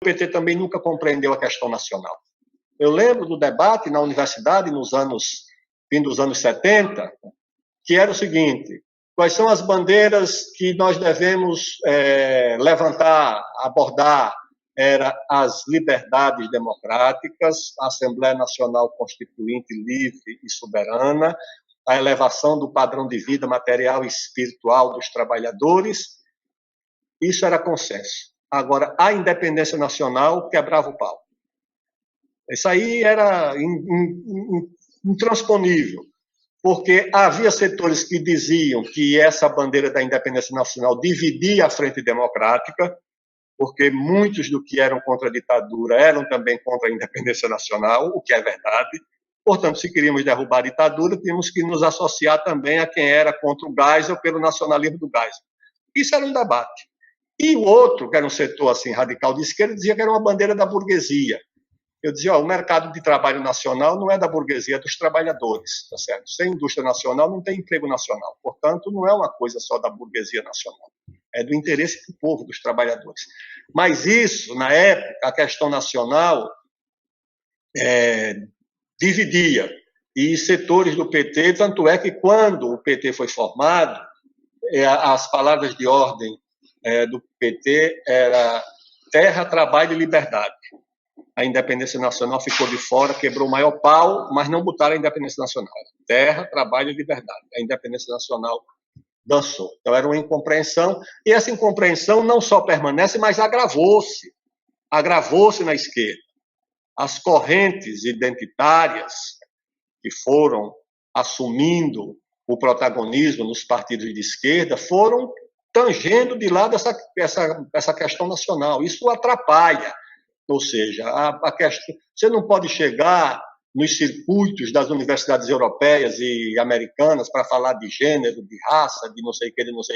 PT também nunca compreendeu a questão nacional. Eu lembro do debate na universidade fim dos anos 70, que era o seguinte: quais são as bandeiras que nós devemos levantar, abordar? Era as liberdades democráticas, a Assembleia Nacional Constituinte livre e soberana, a elevação do padrão de vida material e espiritual dos trabalhadores. Isso era consenso. Agora, a independência nacional quebrava o pau. Isso aí era intransponível, porque havia setores que diziam que essa bandeira da independência nacional dividia a frente democrática, porque muitos do que eram contra a ditadura eram também contra a independência nacional, o que é verdade. Portanto, se queríamos derrubar a ditadura, tínhamos que nos associar também a quem era contra o Geisel pelo nacionalismo do Geisel. Isso era um debate. E o outro, que era um setor assim, radical de esquerda, dizia que era uma bandeira da burguesia. Eu dizia, o mercado de trabalho nacional não é da burguesia, é dos trabalhadores, tá certo? Sem indústria nacional não tem emprego nacional. Portanto, não é uma coisa só da burguesia nacional. É do interesse do povo, dos trabalhadores. Mas isso, na época, a questão nacional dividia. E setores do PT, tanto é que quando o PT foi formado, as palavras de ordem do PT era terra, trabalho e liberdade. A independência nacional ficou de fora, quebrou o maior pau, mas não botaram a independência nacional. Terra, trabalho e liberdade. A independência nacional dançou. Então, era uma incompreensão, e essa incompreensão não só permanece, mas agravou-se. Agravou-se na esquerda. As correntes identitárias que foram assumindo o protagonismo nos partidos de esquerda foram tangendo de lado essa questão nacional. Isso atrapalha. Ou seja, a questão, você não pode chegar nos circuitos das universidades europeias e americanas para falar de gênero, de raça, de não sei o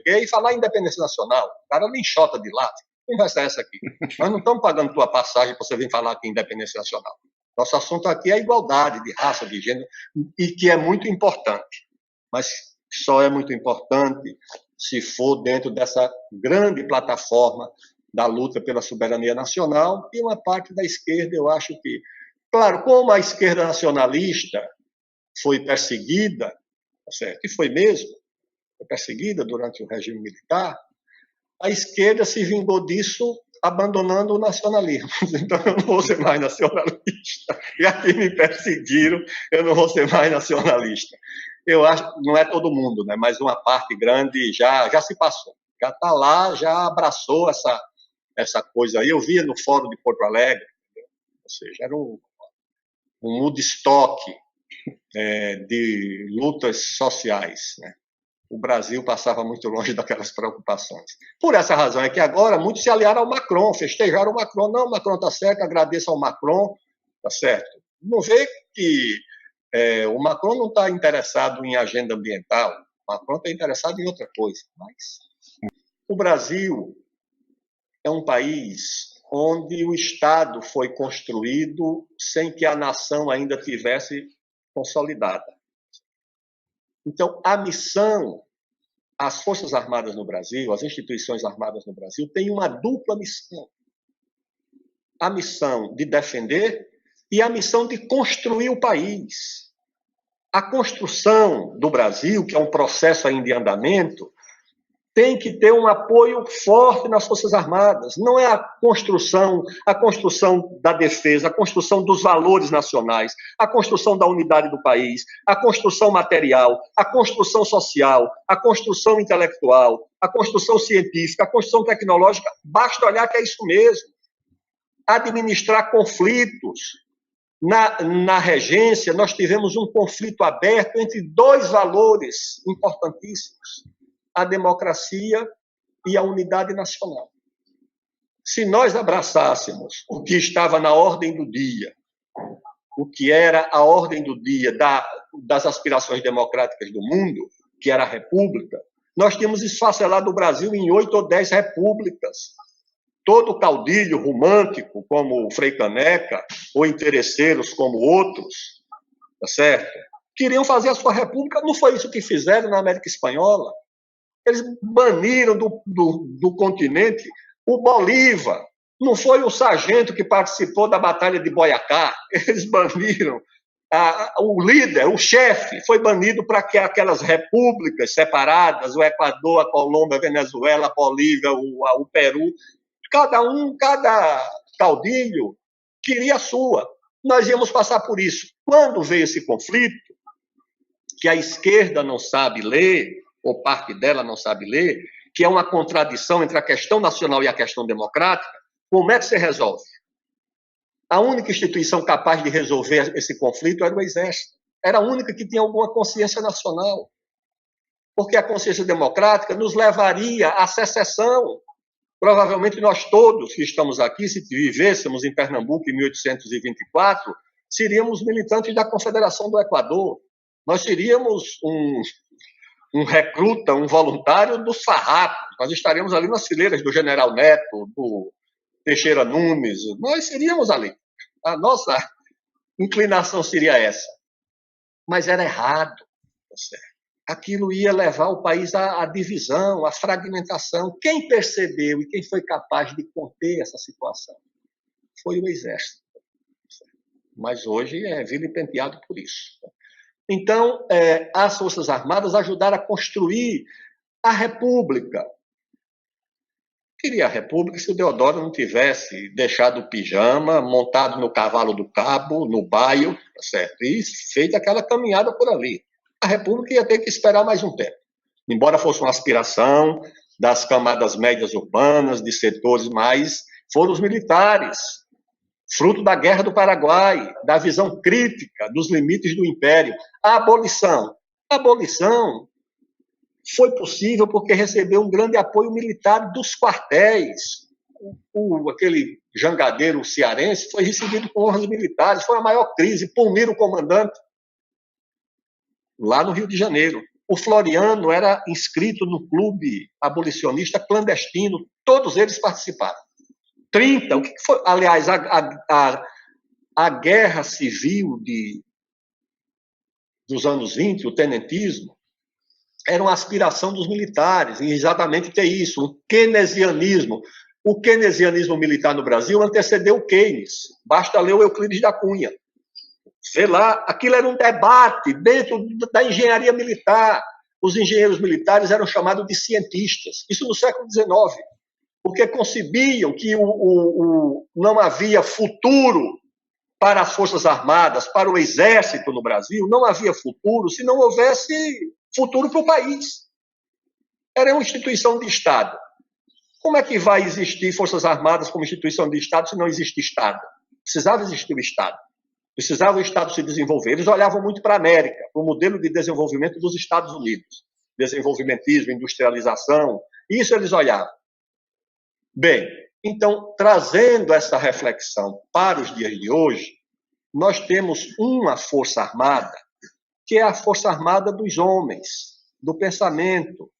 que, e falar em independência nacional. O cara linchota de lá. Que conversa é essa aqui? Nós não estamos pagando tua passagem para você vir falar aqui em independência nacional. Nosso assunto aqui é a igualdade de raça, de gênero, e que é muito importante. Mas só é muito importante se for dentro dessa grande plataforma da luta pela soberania nacional, e uma parte da esquerda, eu acho que... Claro, como a esquerda nacionalista foi perseguida, certo? E foi mesmo, foi perseguida durante o regime militar, a esquerda se vingou disso abandonando o nacionalismo. Então, eu não vou ser mais nacionalista. E aqui me perseguiram, eu não vou ser mais nacionalista. Eu acho, não é todo mundo, né? Mas uma parte grande já se passou. Já está lá, já abraçou essa coisa aí. Eu via no Fórum de Porto Alegre, ou seja, era um Woodstock de lutas sociais, né? O Brasil passava muito longe daquelas preocupações. Por essa razão é que agora muitos se aliaram ao Macron, festejaram o Macron. Não, o Macron está certo, agradeço ao Macron, está certo. Não vê que o Macron não está interessado em agenda ambiental, o Macron está interessado em outra coisa. Mas o Brasil é um país onde o Estado foi construído sem que a nação ainda tivesse consolidada. Então, a missão, as Forças Armadas no Brasil, as instituições armadas no Brasil, têm uma dupla missão. A missão de defender e a missão de construir o país. A construção do Brasil, que é um processo ainda em andamento, tem que ter um apoio forte nas Forças Armadas. Não é a construção da defesa, a construção dos valores nacionais, a construção da unidade do país, a construção material, a construção social, a construção intelectual, a construção científica, a construção tecnológica. Basta olhar que é isso mesmo. Administrar conflitos. Na regência, nós tivemos um conflito aberto entre dois valores importantíssimos: a democracia e a unidade nacional. Se nós abraçássemos o que estava na ordem do dia, o que era a ordem do dia das aspirações democráticas do mundo, que era a república, nós tínhamos esfacelado o Brasil em 8 ou 10 repúblicas. Todo caudilho romântico, como o Frei Caneca, ou interesseiros como outros, tá certo? Queriam fazer a sua república, não foi isso que fizeram na América Espanhola. Eles baniram do continente o Bolívar, Não foi o sargento que participou da Batalha de Boyacá. Eles baniram. O líder, o chefe, foi banido para que aquelas repúblicas separadas, o Equador, a Colômbia, a Venezuela, a Bolívia, o Peru, cada caudilho queria a sua. Nós íamos passar por isso. Quando veio esse conflito, que a esquerda não sabe ler, ou parte dela não sabe ler, que é uma contradição entre a questão nacional e a questão democrática, como é que se resolve? A única instituição capaz de resolver esse conflito era o Exército. Era a única que tinha alguma consciência nacional. Porque a consciência democrática nos levaria à secessão. Provavelmente nós todos que estamos aqui, se vivêssemos em Pernambuco em 1824, seríamos militantes da Confederação do Equador. Nós seríamos um recruta, um voluntário dos farrapos. Nós estaríamos ali nas fileiras do General Neto, do Teixeira Nunes. Nós seríamos ali. A nossa inclinação seria essa. Mas era errado. Aquilo ia levar o país à divisão, à fragmentação. Quem percebeu e quem foi capaz de conter essa situação foi o Exército. Mas hoje é vilipendiado por isso. Então, as Forças Armadas ajudaram a construir a República. Queria a República se o Deodoro não tivesse deixado o pijama, montado no cavalo do cabo, no baio, certo? E feito aquela caminhada por ali. A República ia ter que esperar mais um tempo. Embora fosse uma aspiração das camadas médias urbanas, de setores mais, foram os militares, fruto da Guerra do Paraguai, da visão crítica dos limites do Império. A abolição foi possível porque recebeu um grande apoio militar dos quartéis. Aquele jangadeiro cearense foi recebido com honras militares, foi a maior crise. Palmiro, o comandante, lá no Rio de Janeiro. O Floriano era inscrito no clube abolicionista clandestino, todos eles participaram. 30, o que foi? Aliás, a guerra civil dos anos 20, o tenentismo, era uma aspiração dos militares, em exatamente ter isso, o keynesianismo. O keynesianismo militar no Brasil antecedeu o Keynes. Basta ler o Euclides da Cunha. Sei lá, aquilo era um debate dentro da engenharia militar. Os engenheiros militares eram chamados de cientistas. Isso no século XIX, porque concebiam que não havia futuro para as Forças Armadas, para o Exército no Brasil, não havia futuro se não houvesse futuro para o país. Era uma instituição de Estado. Como é que vai existir Forças Armadas como instituição de Estado se não existe Estado? Precisava existir o Estado. Precisava o Estado se desenvolver. Eles olhavam muito para a América, para o modelo de desenvolvimento dos Estados Unidos. Desenvolvimentismo, industrialização, isso eles olhavam. Bem, então, trazendo essa reflexão para os dias de hoje, nós temos uma Força Armada, que é a Força Armada dos homens, do pensamento,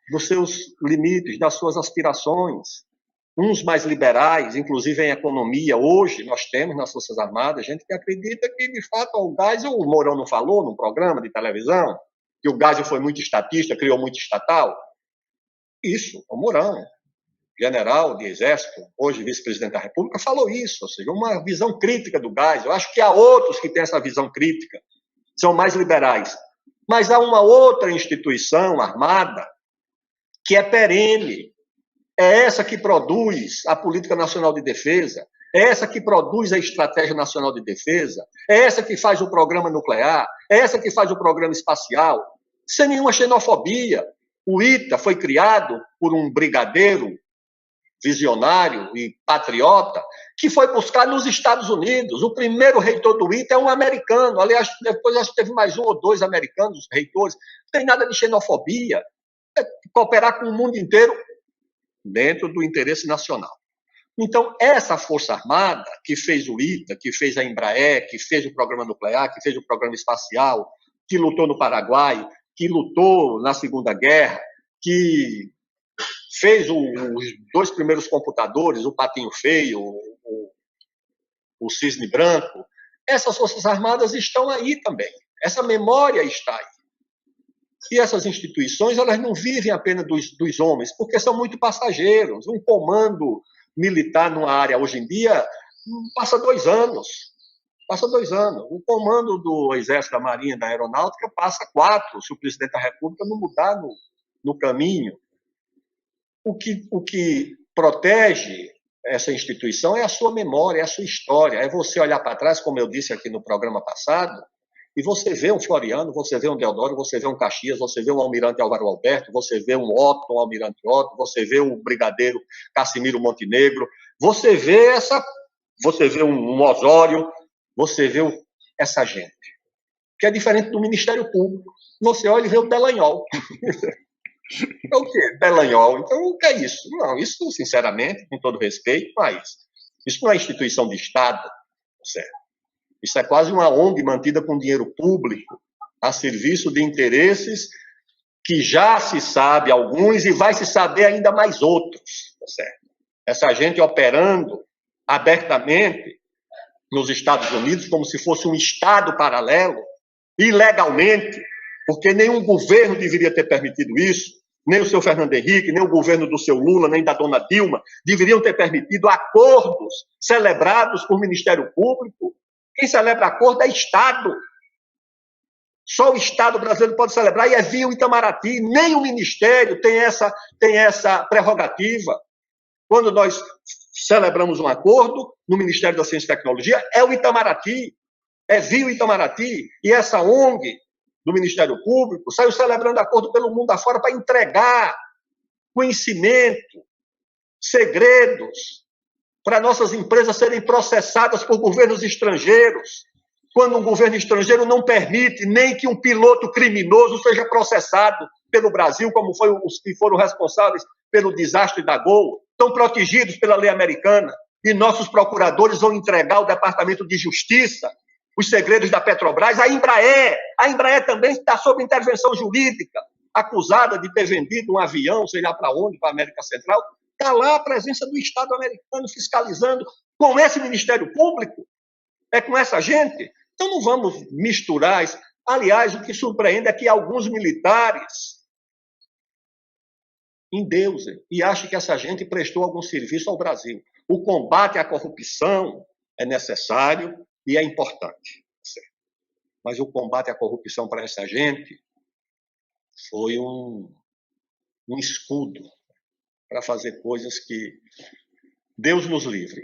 dos seus limites, das suas aspirações. Uns mais liberais, inclusive em economia. Hoje nós temos nas Forças Armadas gente que acredita que, de fato, o Geisel, o Mourão não falou num programa de televisão, que o Geisel foi muito estatista, criou muito estatal. Isso, o Mourão, general de Exército, hoje vice-presidente da República, falou isso, ou seja, uma visão crítica do Geisel. Eu acho que há outros que têm essa visão crítica, são mais liberais. Mas há uma outra instituição armada que é perene. É essa que produz a Política Nacional de Defesa, é essa que produz a Estratégia Nacional de Defesa, é essa que faz o programa nuclear, é essa que faz o programa espacial, sem nenhuma xenofobia. O ITA foi criado por um brigadeiro visionário e patriota que foi buscar nos Estados Unidos. O primeiro reitor do ITA é um americano. Aliás, depois acho que teve mais um ou dois americanos reitores. Não tem nada de xenofobia. É cooperar com o mundo inteiro dentro do interesse nacional. Então, essa Força Armada, que fez o ITA, que fez a Embraer, que fez o programa nuclear, que fez o programa espacial, que lutou no Paraguai, que lutou na Segunda Guerra, que fez os dois primeiros computadores, o Patinho Feio, o Cisne Branco, essas Forças Armadas estão aí também. Essa memória está aí. E essas instituições, elas não vivem apenas dos homens, porque são muito passageiros. Um comando militar numa área hoje em dia passa 2 anos. Passa 2 anos. O comando do Exército, da Marinha, da Aeronáutica passa 4, se o presidente da República não mudar no caminho. O que protege essa instituição é a sua memória, é a sua história. É você olhar para trás, como eu disse aqui no programa passado, e você vê um Floriano, você vê um Deodoro, você vê um Caxias, você vê um Almirante Álvaro Alberto, você vê um Otto, um Almirante Otto, você vê um Brigadeiro Cassimiro Montenegro, você vê um Osório, você vê essa gente, que é diferente do Ministério Público. Você olha e vê o Delanhol. É o quê? Delanhol. Então, o que é isso? Não, isso, sinceramente, com todo respeito, mas isso não é instituição de Estado, certo? Isso é quase uma ONG mantida com dinheiro público, a serviço de interesses que já se sabe alguns e vai se saber ainda mais outros, certo? Essa gente operando abertamente nos Estados Unidos como se fosse um Estado paralelo, ilegalmente, porque nenhum governo deveria ter permitido isso, nem o seu Fernando Henrique, nem o governo do seu Lula, nem da dona Dilma, deveriam ter permitido acordos celebrados por Ministério Público. Quem celebra acordo é Estado. Só o Estado brasileiro pode celebrar, e é via o Itamaraty. Nem o Ministério tem essa prerrogativa. Quando nós celebramos um acordo no Ministério da Ciência e Tecnologia, é o Itamaraty, é via o Itamaraty. E essa ONG do Ministério Público saiu celebrando acordo pelo mundo afora para entregar conhecimento, segredos, para nossas empresas serem processadas por governos estrangeiros, quando um governo estrangeiro não permite nem que um piloto criminoso seja processado pelo Brasil, como foi os que foram responsáveis pelo desastre da Gol, estão protegidos pela lei americana, e nossos procuradores vão entregar ao Departamento de Justiça os segredos da Petrobras. A Embraer também está sob intervenção jurídica, acusada de ter vendido um avião, sei lá para onde, para a América Central. Está lá a presença do Estado americano fiscalizando com esse Ministério Público, é com essa gente. Então não vamos misturar isso. Aliás, o que surpreende é que alguns militares endeusem e acham que essa gente prestou algum serviço ao Brasil. O combate à corrupção é necessário e é importante, certo? Mas o combate à corrupção para essa gente foi um escudo para fazer coisas que Deus nos livre.